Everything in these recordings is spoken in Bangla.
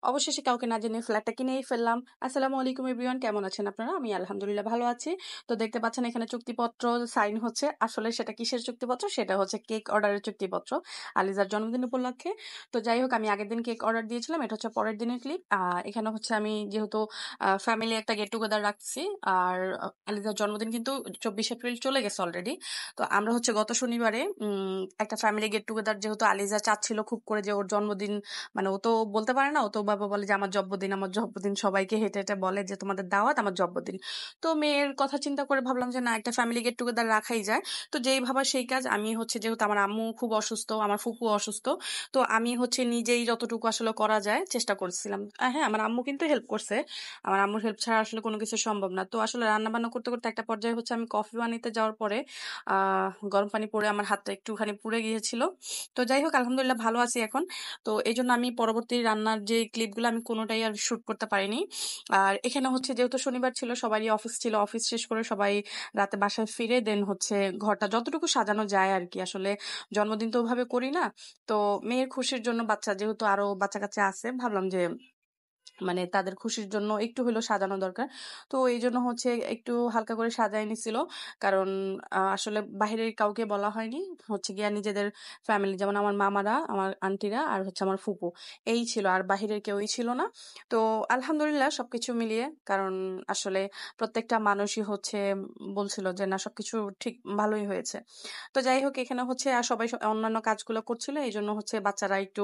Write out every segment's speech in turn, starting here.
অবশেষে কাউকে না জেনে ফ্ল্যাটটা কিনেই ফেললাম। আসসালামু আলাইকুম এভরিওয়ান, কেমন আছেন আপনারা? আমি আলহামদুলিল্লাহ ভালো আছি। তো দেখতে পাচ্ছেন এখানে চুক্তিপত্র সাইন হচ্ছে। আসলে সেটা কিসের চুক্তিপত্র? সেটা হচ্ছে কেক অর্ডারের চুক্তিপত্র আলিজার জন্মদিন উপলক্ষে। তো যাই হোক, আমি আগের দিন কেক অর্ডার দিয়েছিলাম। এটা হচ্ছে পরের দিনের ক্লিপ। এখানে হচ্ছে আমি যেহেতু ফ্যামিলি একটা গেট টুগেদার রাখছি, আর আলিজার জন্মদিন কিন্তু 24 এপ্রিল চলে গেছে অলরেডি। তো আমরা হচ্ছে গত শনিবারে একটা ফ্যামিলি গেট টুগেদার, যেহেতু আলিজা চাচ্ছিল খুব করে যে ওর জন্মদিন, মানে ও তো বলতে পারে না, ও তো বাবা বলে যে আমার জন্মদিন, আমার জন্মদিন, সবাইকে হেঁটে হেঁটে বলে যে তোমাদের দাওয়াত, আমার জন্মদিন। তো মেয়ের কথা চিন্তা করে ভাবলাম যে না, একটা ফ্যামিলি গেট টুগেদার রাখাই যায়। তো যেই ভাবা সেই কাজ। আমি হচ্ছে যেহেতু আমার আম্মু খুব অসুস্থ, আমার ফুপু অসুস্থ, তো আমি হচ্ছে নিজেই যতটুকু আসলে করা যায় চেষ্টা করছিলাম। হ্যাঁ, আমার আম্মু কিন্তু হেল্প করছে। আমার আম্মুর হেল্প ছাড়া আসলে কোনো কিছু সম্ভব না। তো আসলে রান্না বান্না করতে করতে একটা পর্যায়ে হচ্ছে আমি কফি বানাইতে যাওয়ার পরে গরম পানি পড়ে আমার হাতটা একটুখানি পুড়ে গিয়েছিল। তো যাই হোক, আলহামদুলিল্লাহ ভালো আছি এখন। তো এই জন্য আমি পরবর্তী রান্নার যে ক্লিপগুলো আমি কোনোটাই আর শুট করতে পারিনি। আর এখানে হচ্ছে যেহেতু শনিবার ছিল, সবারই অফিস ছিল, অফিস শেষ করে সবাই রাতে বাসায় ফিরে দেন হচ্ছে ঘরটা যতটুকু সাজানো যায় আর কি। আসলে জন্মদিন তো ওভাবে করি না। তো মেয়ের খুশির জন্য, বাচ্চা যেহেতু আরো বাচ্চা কাচ্চা আছে, ভাবলাম যে মানে তাদের খুশির জন্য একটু হলেও সাজানো দরকার। তো এই জন্য হচ্ছে একটু হালকা করে সাজাই নিছিল। কারণ আসলে বাহিরের কাউকে বলা হয়নি, হচ্ছে গিয়া নিজেদের ফ্যামিলি, যেমন আমার মামারা, আমার আন্টিরা, আর হচ্ছে আমার ফুপু, এই ছিল, আর বাহিরের কেউই ছিল না। তো আলহামদুলিল্লাহ সবকিছু মিলিয়ে, কারণ আসলে প্রত্যেকটা মানুষই হচ্ছে বলছিল যে না, সবকিছু ঠিক ভালোই হয়েছে। তো যাই হোক, এখানে হচ্ছে আর সবাই অন্যান্য কাজগুলো করছিল, এই জন্য হচ্ছে বাচ্চারা একটু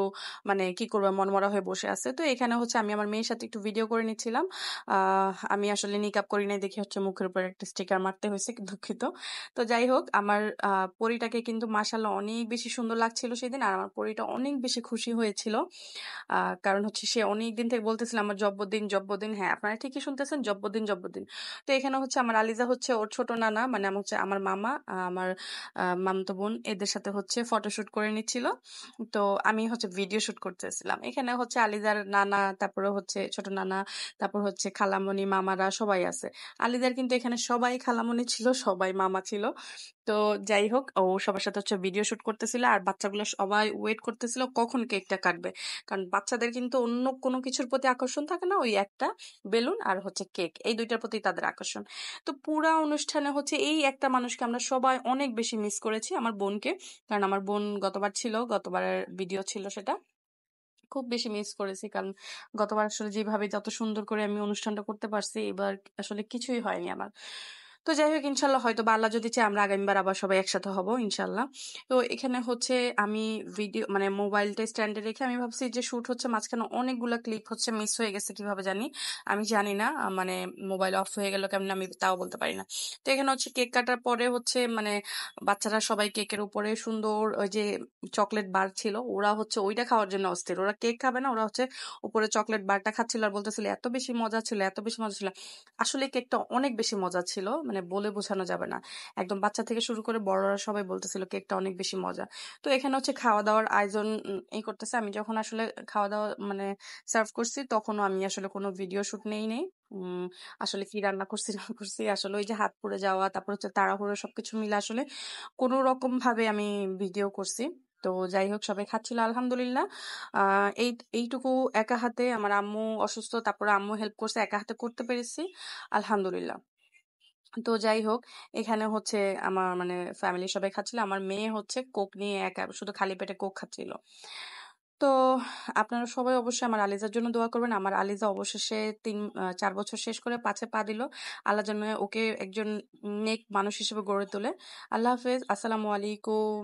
মানে কি করবে, মনমরা হয়ে বসে আছে। তো এখানে হচ্ছে আমি আমার মেয়ের সাথে একটু ভিডিও করে নিচ্ছিলাম। আমি আসলে নিকাব করি নাই দেখে হচ্ছে মুখের উপর একটা স্টিকার মারতে হয়েছে, দুঃখিত। তো যাই হোক, আমার পরীটাকে কিন্তু মাশাআল্লাহ অনেক বেশি সুন্দর লাগছিল সেদিন, আর আমার পরীটা অনেক বেশি খুশি হয়েছিল। কারণ হচ্ছে সে অনেকদিন থেকে বলতেছিল আমার জব্বদিন জব্বদিন। হ্যাঁ, আপনারা ঠিকই শুনতেছেন, জব্বদিন জব্বদিন। তো এখানে হচ্ছে আমার আলিজা হচ্ছে ওর ছোট নানা, মানে আমার হচ্ছে আমার মামা, আমার মামতো বোন, এদের সাথে হচ্ছে ফটোশুট করে নিচ্ছিল। তো আমি হচ্ছে ভিডিও শুট করতেছিলাম। এখানে হচ্ছে আলিজার নানা, তারপরে হচ্ছে ছোট নানা, তারপর হচ্ছে খালামণি, মামারা সবাই আছে। আলিজার কিন্তু এখানে সবাই খালামণি ছিল, সবাই মামা ছিল। তো যাই হোক, ও সবার সাথে হচ্ছে ভিডিও শুট করতেছিল, আর বাচ্চাগুলো সবাই ওয়েট করতেছিল কখন কেকটা কাটবে। কারণ বাচ্চাদের কিন্তু অন্য কোনো কিছুর প্রতি আকর্ষণ থাকে না, ওই একটা বেলুন আর হচ্ছে কেক, এই দুইটার প্রতি তাদের আকর্ষণ। তো পুরা অনুষ্ঠানে হচ্ছে এই একটা মানুষকে আমরা সবাই অনেক বেশি মিস করেছি, আমার বোনকে। কারণ আমার বোন গতবার ছিল, গতবারের ভিডিও ছিল সেটা, খুব বেশি মিস করেছি। কারণ গতবার আসলে যেভাবে যত সুন্দর করে আমি অনুষ্ঠানটা করতে পারছি, এবার আসলে কিছুই হয়নি আমার। তো যাই হোক, ইনশাল্লাহ হয়তো বা আল্লাহ যদি চায় আমরা আগামীবার আবার সবাই একসাথে হব ইনশাল্লাহ। তো এখানে হচ্ছে আমি ভিডিও মানে মোবাইলটা স্ট্যান্ডে রেখে আমি ভাবছি যে শুট হচ্ছে, মাঝখানে অনেকগুলা ক্লিপ হচ্ছে মিস হয়ে গেছে, কিভাবে জানি, আমি জানি না। মানে মোবাইল অফ হয়ে গেল কেমন, আমি তাও বলতে পারি না। তো এখানে হচ্ছে কেক কাটার পরে হচ্ছে মানে বাচ্চারা সবাই কেকের উপরে সুন্দর ওই যে চকলেট বার ছিল, ওরা হচ্ছে ওইটা খাওয়ার জন্য অস্থির। ওরা কেক খাবে না, ওরা হচ্ছে উপরে চকলেট বারটা খাচ্ছিল, আর বলতেছিল এত বেশি মজা ছিল, এত বেশি মজা ছিল। আসলে কেকটা অনেক বেশি মজা ছিল, মানে বলে বোঝানো যাবে না। একদম বাচ্চা থেকে শুরু করে বড়রা সবাই বলতেছিল কেকটা অনেক বেশি মজা। তো এখানে হচ্ছে খাওয়া দাওয়ার আয়োজন এই করতেছে। আমি যখন আসলে খাওয়া দাওয়া মানে সার্ভ করছি, তখনও আমি আসলে কোনো ভিডিও শুট নেই। উম আসলে কি রান্না করছি না করছি, আসলে ওই যে হাত পুড়ে যাওয়া, তারপর হচ্ছে তাড়াহুড়ো, সবকিছু মিলে আসলে কোনো রকম ভাবে আমি ভিডিও করছি। তো যাই হোক, সবাই খাচ্ছিল আলহামদুলিল্লাহ। এইটুকু একা হাতে, আমার আম্মু অসুস্থ, তারপরে আম্মু হেল্প করছে, একা হাতে করতে পেরেছি আলহামদুলিল্লাহ। তো যাই হোক, এখানে হচ্ছে আমার মানে ফ্যামিলি সবাই খাচ্ছিল, আমার মেয়ে হচ্ছে কোক নিয়ে একা শুধু খালি পেটে কোক খাচ্ছিল। তো আপনারা সবাই অবশ্যই আমার আলিজার জন্য দোয়া করবেন। আমার আলিজা অবশেষে 4 বছর শেষ করে 5-এ পা দিল। আল্লাহ যেন ওকে একজন নেক মানুষ হিসেবে গড়ে তোলে। আল্লাহ হাফেজ, আসসালামু আলাইকুম।